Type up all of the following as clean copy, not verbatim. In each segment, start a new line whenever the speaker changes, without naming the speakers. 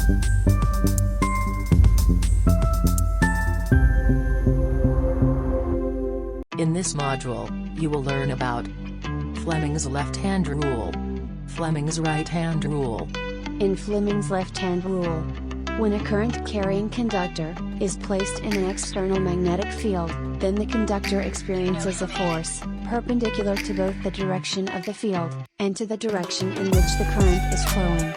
In this module, you will learn about Fleming's left-hand rule, Fleming's right-hand rule.
In Fleming's left-hand rule, when a current-carrying conductor is placed in an external magnetic field, then the conductor experiences a force perpendicular to both the direction of the field and to the direction in which the current is flowing.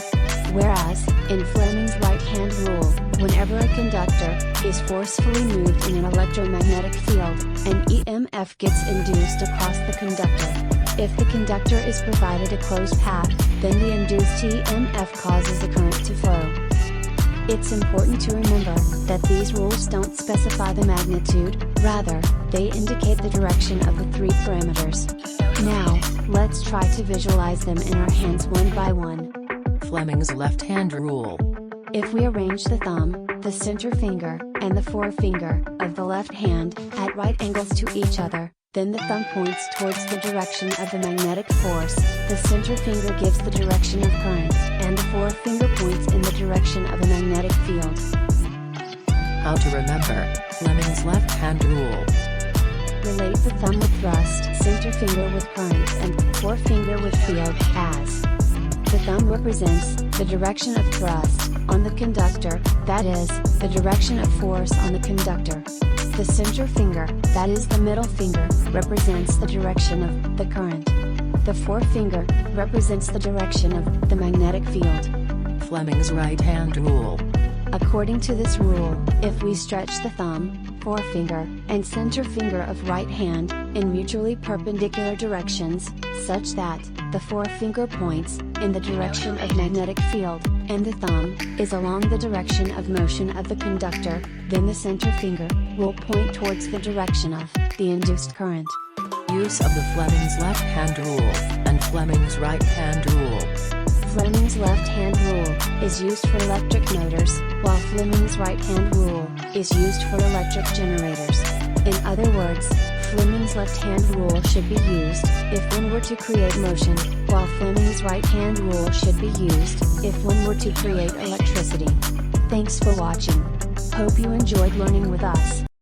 Whereas, in Fleming's right-hand rule, whenever a conductor is forcefully moved in an electromagnetic field, an EMF gets induced across the conductor. If the conductor is provided a closed path, then the induced EMF causes the current to flow. It's important to remember that these rules don't specify the magnitude, rather, they indicate the direction of the three parameters. Now, let's try to visualize them in our hands one by one.
Fleming's left-hand rule.
If we arrange the thumb, the center finger, and the forefinger of the left hand at right angles to each other, then the thumb points towards the direction of the magnetic force, the center finger gives the direction of current, and the forefinger points in the direction of a magnetic field.
How to remember Fleming's left-hand rule.
Relate the thumb with thrust, center finger with current, and forefinger with field, as the thumb represents the direction of thrust on the conductor, that is, the direction of force on the conductor. The center finger, that is the middle finger, represents the direction of the current. The forefinger represents the direction of the magnetic field.
Fleming's right-hand rule.
According to this rule, if we stretch the thumb, forefinger, and center finger of right hand in mutually perpendicular directions, such that the forefinger points in the direction of magnetic field, and the thumb is along the direction of motion of the conductor, then the center finger will point towards the direction of the induced current.
Use of the Fleming's left-hand rule and Fleming's right-hand rule.
Fleming's left-hand rule is used for electric motors, while Fleming's right-hand rule is used for electric generators. In other words, Fleming's left-hand rule should be used if one were to create motion, while Fleming's right-hand rule should be used if one were to create electricity. Thanks for watching. Hope you enjoyed learning with us.